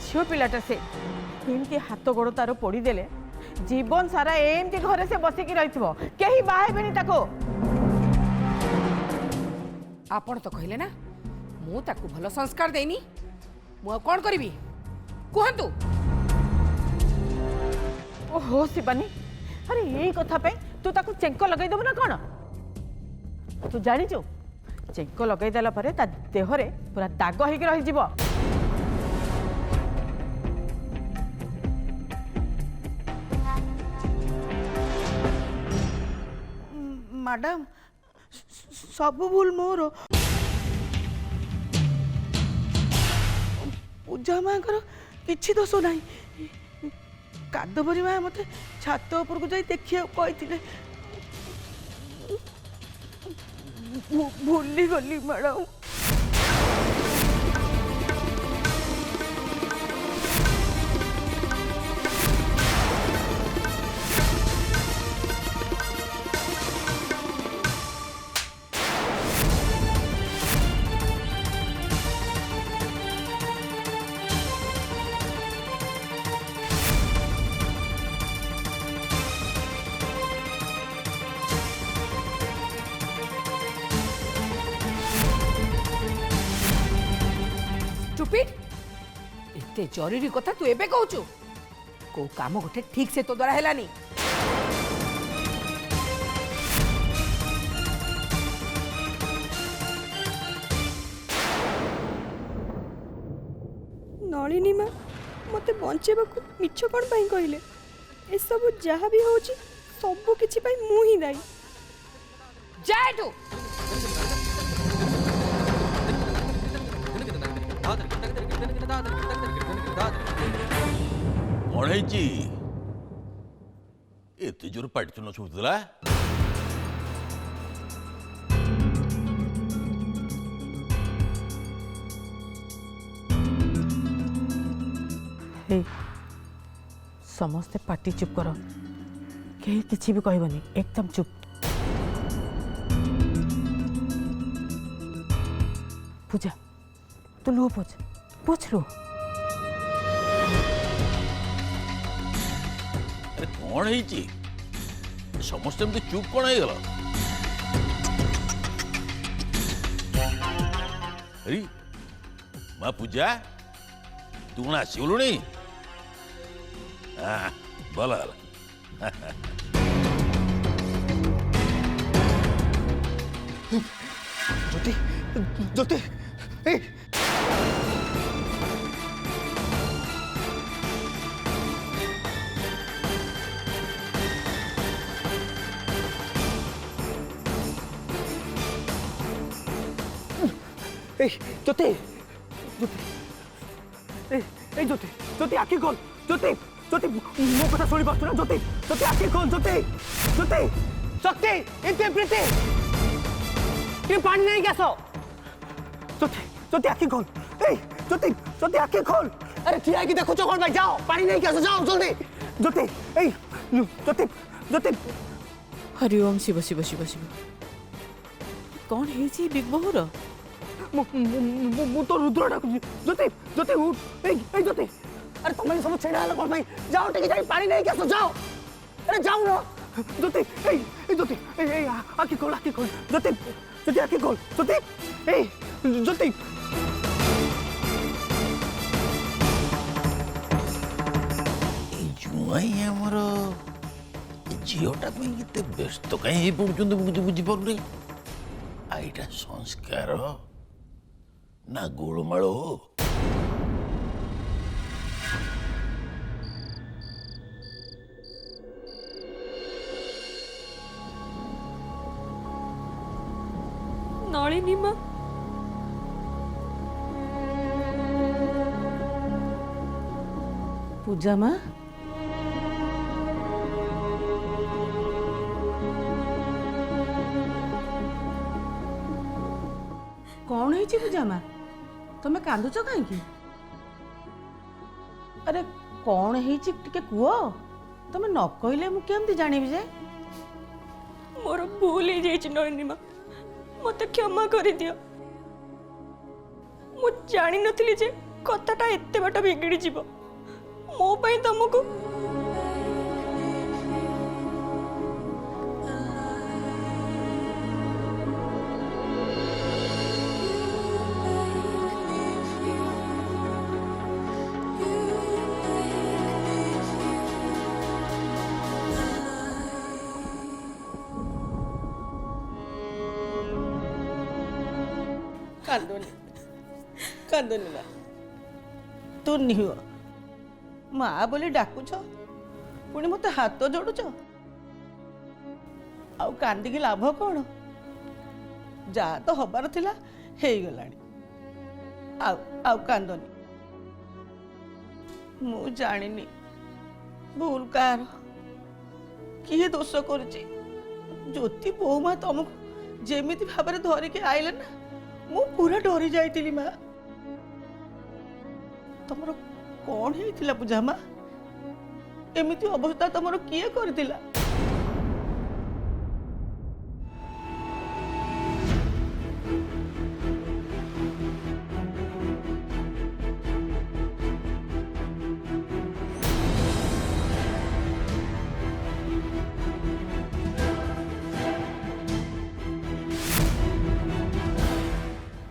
झील पिलाटा से एमती हाथ गोड़ तार पोड़देले जीवन सारा एमती घरे से बसिकी रही कहीं बाहेबेनी ताको। आपण तो कहले ना मु ताकू भल संस्कार देनी मु कौन करी कहतु। ओहो शिवानी अरे यही कथा पे तू ताकू चेंक लगे देबू ना कौन तू जानिचु चेंक लगे देला परे ता देहरे पूरा दाग होइके रही जीवो। मैडम सब भूल मोर पूजा माँ किसी दोष ना कादबरी माँ मत छात उपर को जाई देखिए कहते भूली गली मैडम। एते जरूरी कथा तू एबे कहूचु को काम गोटे ठीक से तो द्वारा हेलानी। नलिनी माँ मते बंचेबाकू मिछ कौन पाई कहले ए सब जहाँ भी होची सब किछि पाई मु ही दाई। जाए तू कौन है एत जोर पाटी चुन शुभुला समस्ते पाटी चुप कर कहीं किसी भी कहबनी एकदम चुप। पूजा तू लुह पोछ पोछ लुह। अरे कौन है समस्त चुप कौन है गला अरे माँ पूजा तू कौन आसगलु नहीं हाँ भल ज्योति ज्योति ज्योति ज्योति ज्योति आखि खोल ज्योति ज्योति मो कथा शुणी पास ना ज्योति ज्योति आखि खोल ज्योति ज्योति शक्ति इतने प्रीति ये पानी नहीं कैसो ज्योति ज्योति आखि खोल ज्योति ज्योति आखि खोल अरे ठीक है देखो कौन भाई जाओ पानी नहीं कैसो जाओ जल्दी ज्योति ज्योति ज्योति हरिओम शिव शिव शिव शिव कौन है बिग बहुर मु तो रुद्र डाकुची ज्योति ज्योति उठ ए ज्योति अरे तुम सब छेड़ा हला कौन भाई जाओ टिके जाई पानी नहीं कैसो जाओ अरे जाओ ना ज्योति ए ज्योति ए आखि खोल ज्योति ज्योति आखि खोल ज्योति ए ज्योति जुआई आमर झीटा के व्यस्त कहीं पड़ुंट मुझे बुझीपार आईटा संस्कार ना गोलमाल हो नलिनी माँ पूजा माँ कौन है पूजा माँ तुम कांदुच कहीं अरे कौन है टिके कुह तुम न कहले मु केमती जानिबी जे मोर भूल हो जाइए नलिनी माँ मत क्षमा कर दियो मु जानी नथली जे कथाटा एते बाट बिगड़ी जीव मो पई तुमको कांदोनी कांदोनी माँ तू निह माँ बोली डाकुच पुणी मत हाथ जोड़ुच आउ कांदिकी लाभ कौन जहाँ तो हबार थिला हे गलानी आउ आउ कांदोनी मु जानिनी भूल कार किए दोष करुची ज्योति बो माँ तुमको जेमिति भाव धरिकी आइले ना मु पूरा डरी जाइतिली माँ तमर कौन हेतिला पूजा माँ एमिति अवस्था तमर किए करतिला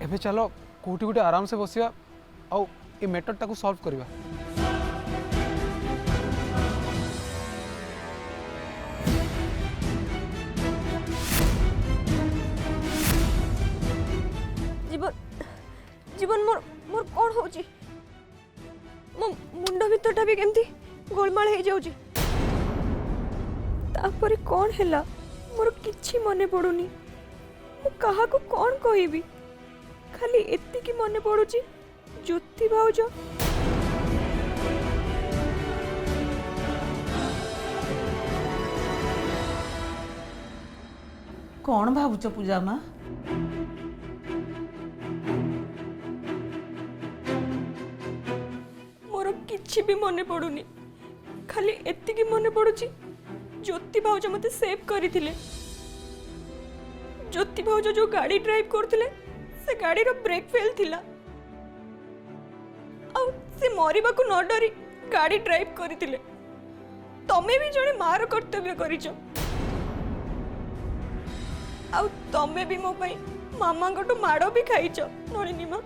एबे चलो कोटी कोटी आराम से बसिया आउ ए मैटर टाको सॉल्व करबा। जीवन जीवन मोर मोर कौन होची मो मुंड भीतरटा भी केमती गोलमाल हो जाउची तापरे कौन हैला मोर किछि मने पडुनी मु काहा को कौन कहिबी खाली एत्ती की मने पडुची ज्योति भाउज कौन भावुच पूजा माँ मोर किछि भी मने पडुनी खाली एत्ती की मने पडुची ज्योति भाउज मते सेव करिथिले ज्योति भाउज जो गाड़ी ड्राइव करथिले से गाड़ी रो ब्रेक फेल थिला आउ से मरिबा को न डरी गाड़ी ड्राइव करथिले तमे भी जने मार कर्तव्य करिछ आउ तमे भी मो पई मामा गटो माड़ो भी खाइछ नलिनी मां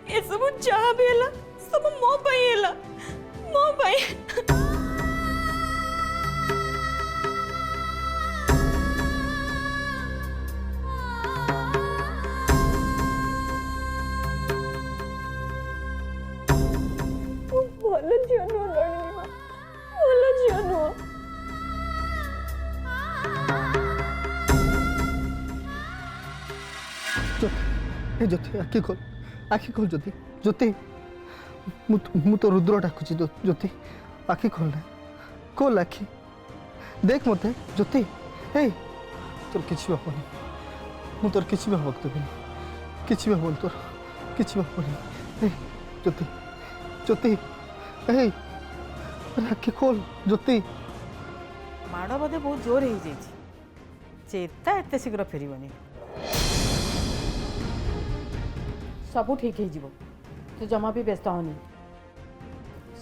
ए सब जहा भी हला सब मो पई हला मो पई भल झील नुह नलिनी मां भल झील नुह ज्योति आखि खोल ज्योति ज्योति मु तो रुद्र डाकुची ज्योति आखि खोल ना खोल आखि देख मते ज्योति हे तोर किछि भाबनी मु तोर किछि भाबक तो किछि भाबन तोर किछि भाबनी हे ज्योति ज्योति हे आखि खोल ज्योति माड़ बोधे बहुत जोर हो जाइए चेता एत शीघ्र फेरबनी सब ठीक हो तू जमा भी व्यस्त होनी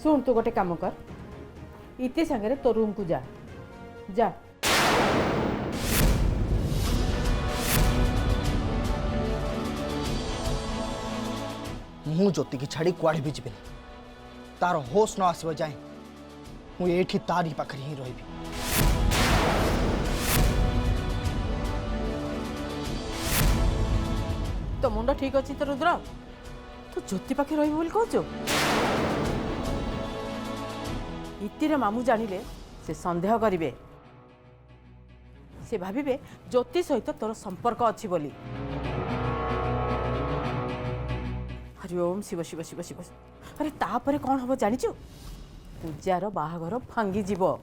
शुण तू गोटे काम कर इति सांगे तो रूम को जा जा मु ज्योति की छाड़ी कुआड़े भी जीवन तार होश न आसवा जाए मुझे तारी पाखरे ही रही। तो मुंड ठीक अच्छी तो रुद्र तू ज्योति पाखे रही बोल कहु इतिर मामू जानिले से संदेह करिवे से भाविबे ज्योति सहित तोर संपर्क अच्छी बोली। हरि ओम शिव शिव शिव शिव अरे तापरे कौन हम जानिचु पूजार बाहाघर भांगी जीव अरे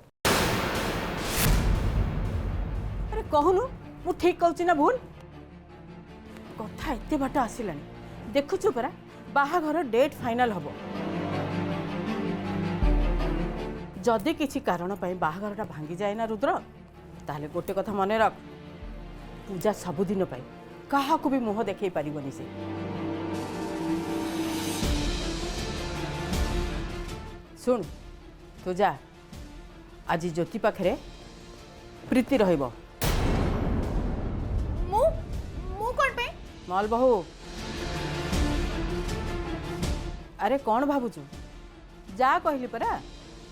कहूनु मु ठीक कहूची ना भूल कथा एते बाट आसिलानी देखुछु परा बाहाघर डेट फाइनल हबो जदि किछि कारण पई बाहाघरटा भांगी जाए ना रुद्र ताहले गोटे कथा मने रख पूजा सबुदिन पई काहाकू भी मुह देखै पारिबनी से ଶୁଣ ତୁ ଯା ଆଜି ଜ୍ୟୋତି ପାଖରେ ପ୍ରୀତି ରହିବ। ମୁଁ ମୁଁ କ'ଣ ପାଇଁ? ମଲ ବହୁ ଆରେ କ'ଣ ଭାବୁଛୁ ଯା କହିଲି ପରା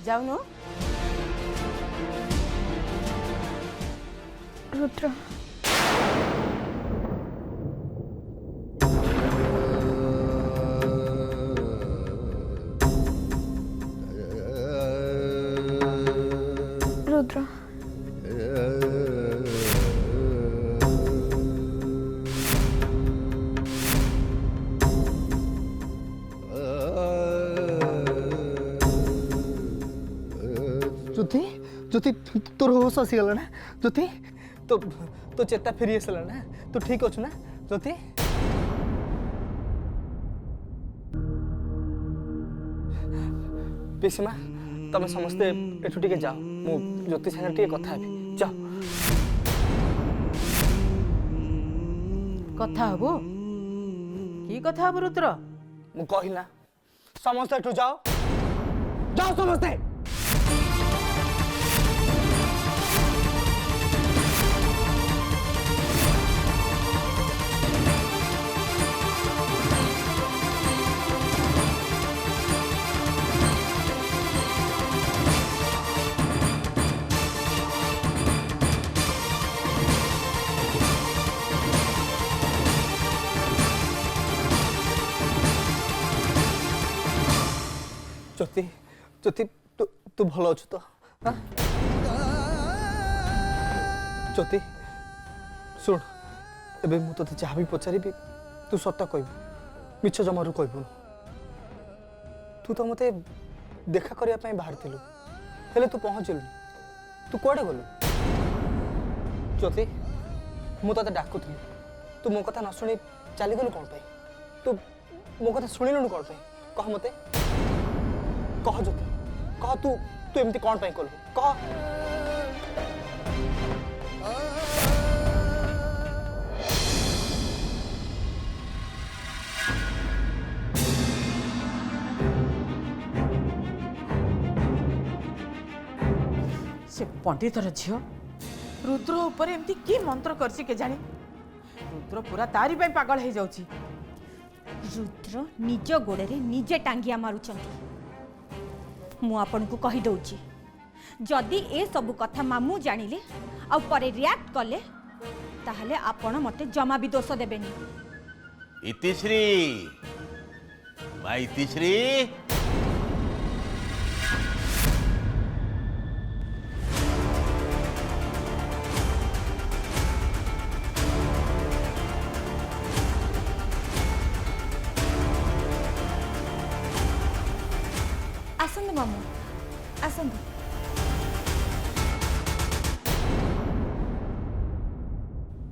ଯାଉନୁ। ରୁଦ୍ର ରୁଦ୍ର ज्योति ज्योति तोर होश आसीगला ना ज्योति तो तो चेता फेरी आसला ना तू ठीक अच्छु ना ज्योति पिसीमा तमे समस्ते एठु टिके जाओ मु ज्योति संगे टिके कथा हेबी जाओ କଥା ହବୁ କି କଥା ହବୁ ରୁଦ୍ର? मु कहिला समस्ते एठु जाओ जाओ समस्ते ज्योति ज्योति तू तू भल अच्छु तो हाँ ज्योति शुण एबे मु तोते जहाँ भी पचारि तू सत कहबू मिछ जमारू कहबू तू तो मते देखा करिया पई बाहर थिलु हेले तू पहुँचलु तू कुआडे गलु ज्योति मु तोते डाकुथि तू मो कथा न शुणी चली गलु कौन पाई तू मो कथा शुणिलु कौन पाई कह मते कह ज्योति कह तू तू एमती कौन पाई कलु कह से पंडितर झील रुद्र ऊपर एमती की मंत्र करछि के जानी रुद्र पूरा तारी पे पागल हो जाउछि। रुद्र निज गोड़े निजे टांगिया मारुचंती। मु आपन को कहि दउची जदि ए सब कथा मामू जानिले आ परे रिएक्ट कले ताहले आपण मते जमा भी दोष देबेनी। इतिश्री माँ इतिश्री आसंद मामू आसंद।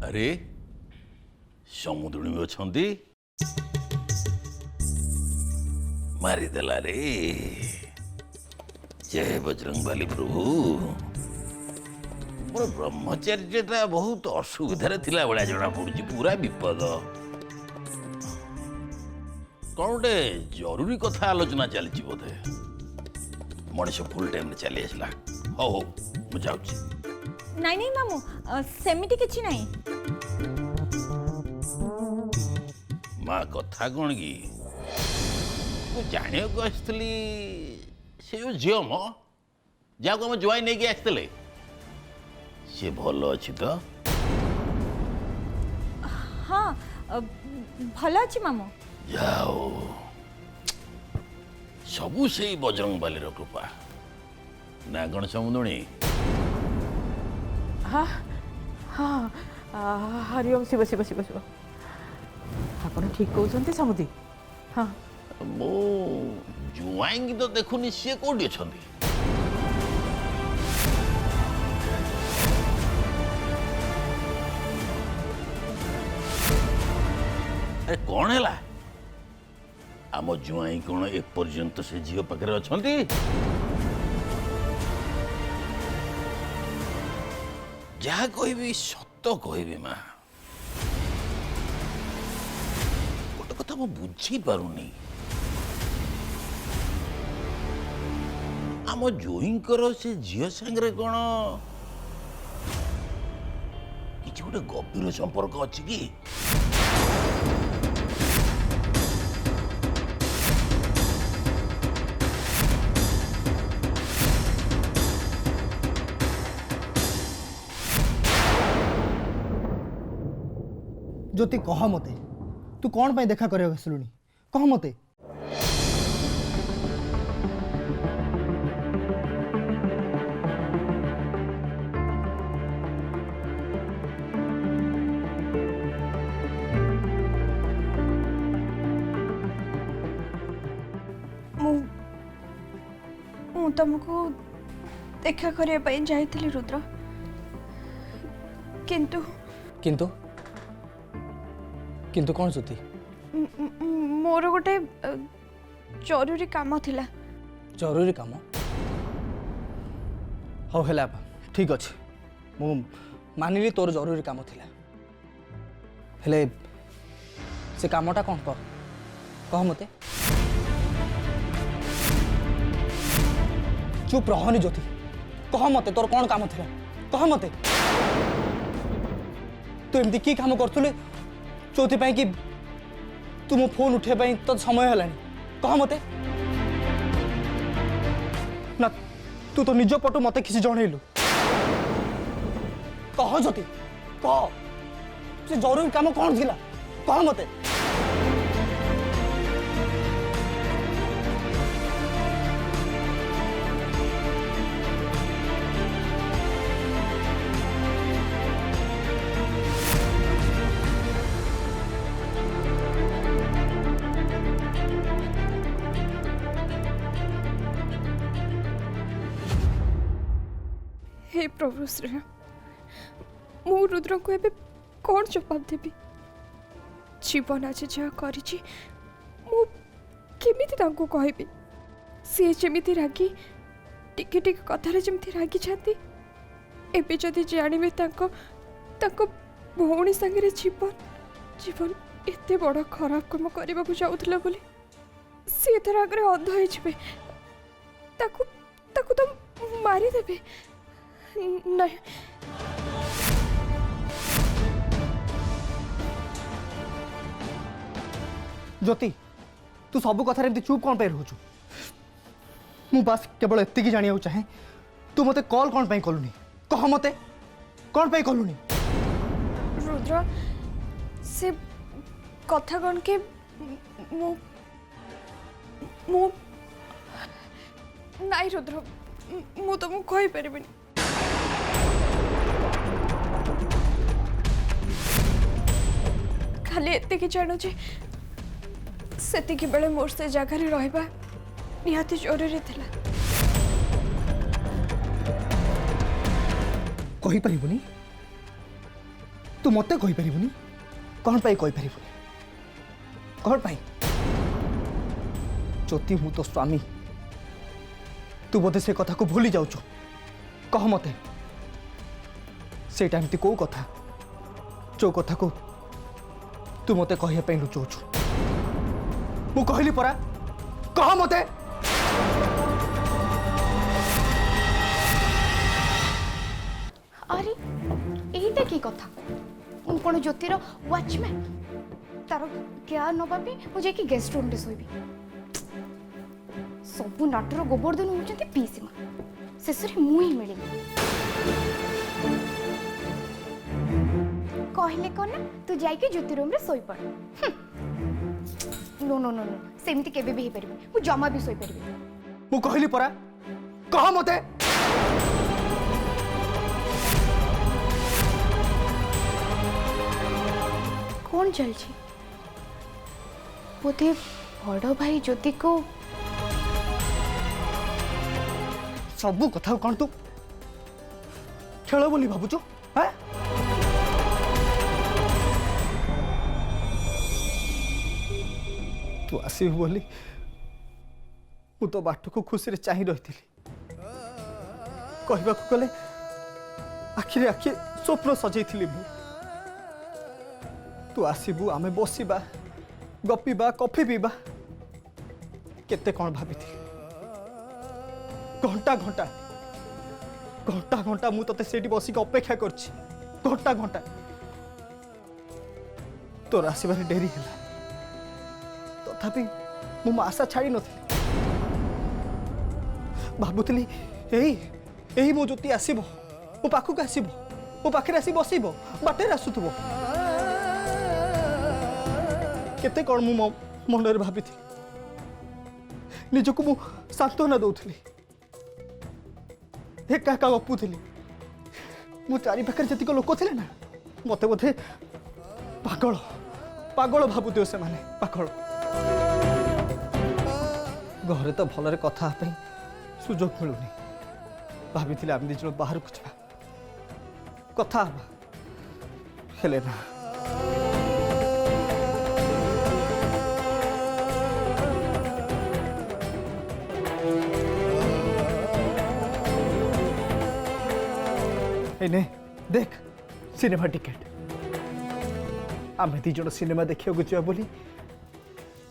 अरे समुद्री में अछंती मारिदेला रे जय बजरंगबली प्रभु मोर ब्रह्मचर्यटा बहुत असुविधार थिला बड़ा जना पड़ुची पूरा विपद कौन गोटे जरूरी कथा आलोचना चलती बोधे मनीष फुल टाइम चली आसला हो हो मु जाउची नहीं नहीं मामू सेमिति किछि नहीं। माँ कथा कौन कि जानिया को आसली से जो झील म जहाँ को जुआई नहीं कि आसते सी भल अच्छी तो हाँ भल अछि मामू। जाओ सबू से बजरंग बाली कृपा ना कौन समुदुणी हाँ हाँ हरिओम शिव शिव शिव शिव आपण ठीक कहते समुदी। हाँ मो जुआई तो देखुनी सी कौटी अच्छा अरे कौन है आम जुआई कौन एपर्यंत से झील पाखे अच्छा जहाँ कहबी सत कहबी माँ गोटे कथा मु बुझी पारुनी आम जोईंकर से झील सांगे कौन किसी गोटे गभीर संपर्क अच्छी कि ज्योति कह मते तू कौन पाई देखा करे आसलुनी कह मते ମୁଁ ତମକୁ ଦେଖା କରିବା ପାଇଁ ଯାଇଥିଲି ରୁଦ୍ର କିନ୍ତୁ किंतु किंतु कौन ज्योति ମୋର ଗୋଟେ ଜରୁରୀ କାମ ଥିଲା। जरूरी काम हौ हेला ठीक अच्छे मु मानिली तोर जरूरी काम थिला हेले से कामटा कौन कह मते चुप रहनी ज्योति कह मते तोर कौन काम थिला कह मते तू एमती की काम करथुले चौथी पाई कि तू मो फोन उठे पाई तो समय हलानी कह मते ना तू तो निज पटु मते किसी जनइलु कह ज्योति कह से जरूरी काम कौन थिला कह मते हे प्रभु श्री मु रुद्र को एबे कौन जवाब देबी जीवन आज जहाँ करिछि मु केमिति तांको कहबी सी जेमिति रागी टिके टिके कथारे जेमिति रागी छाती एबे जदि जानिबे तांको तांको भौणी संगे जीवन जीवन एते बड़ खराब काम करबा को जाउथला बोली सी एथर आगरे अंध होई जिबे ताको ताको तो मारी देबे नहीं ज्योति तू सब कथार एमती चुप कौन पे रोचु मु बस केवल एतिकी जानिया चाहे तू मते कॉल कौन पे कलुनी कह मते कौन पे कलुनी रुद्र से कथा कौन के मु मु नाई रुद्र मु तुमको कहि परिबिनी खाली एते कि जानु जे सेतिकी बेले मोर से जगह रे रहबा निहाती जरूरी थिला कहि परिबुनी तू मते कहि परिबुनी कौन पाई कहि परिबुनी कौन पाई ज्योति हूँ तो स्वामी तू बोधे से कथा को भूली जाऊछु कह मते सेटा एमती को कथा जो कथा को तू मते कहिया पे लुचौछु मु कहली परा कह मते अरे एटा की कथा मु कोन ज्योतिर वॉचमैन तार केयर नबा पे मुझे कि गेस्ट रूम रे सोइबी सबु नाटर गोवर्धन होचंती पीसीमा शेषरे मु ही मिली कहले कौन ना तू जाइके ज्योति रूम रे सोई पड़ नो नो नो नो सेमती केबे भी हे परबे मु जमा भी सोई परबे मु कहली परा कह मते कौन चल छी बोधे बड़ भाई ज्योति को सबू कथा कौन तू खेल बोली भावुचु हैं तू आसबु बोली मु तो बाट को खुशी रे चाहि रही कहवा गले आखिरे आखि स्वप्न सजैली मु तू आसबु आमे बसिबा गपिबा कॉफी पीबा केते कौन भाभी घंटा घंटा घंटा घंटा मु तते सेठी बसिक अपेक्षा करछि घंटा घंटा तोर आसबार डेरी है तथापि मु आशा छाड़ी नथिली भाबुतली एही मो ज्योति आसीबो मो पाखक आसीबो मो पाखे आसी बसिबो बाटे आसुथबो केते कौन मु मनरे भाभी निजको मु सांत्वना दौथली एका एका गपुथली मो चारि पाखे जतिक लोक थे ना मते बोधे पागल पागल भाबुथिबे से माने पागल घरे तो भलरे कथा पे सुजोग मिलुनी भाभी आम दिज बाहर को जा कथा हेले ना ने देख सिनेमा टिकेट आम दीज सिनेमा देखा जा बोली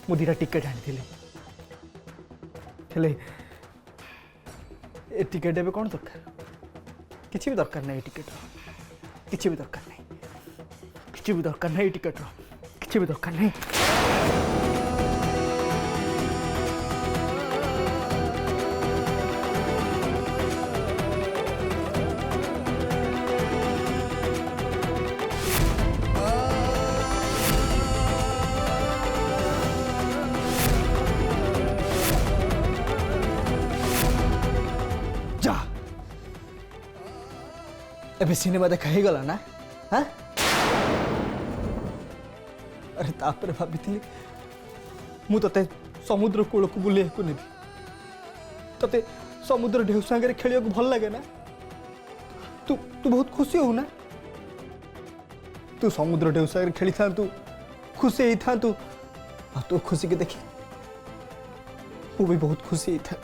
मु दीटा टिकेट आनी ए टिकेट एवं कौन दरकार किसी भी दरकार नहीं टिकेट किसी भी दरकार नहीं किसी भी दरकार नहीं टिकेट किसी भी दरकार नहीं एबे सिनेमा देखा ही गला ना हाँ अरे तापर भाभी मु तते समुद्र कूल को बुले को नेबी तते समुद्र ढेउ संगे खेलिया को भल लगे ना तू तू बहुत खुशी हो ना तू समुद्र ढेउ संगे खेली था तू खुशी ही था तू आ तू खुशी के देखी वो भी बहुत खुशी ही था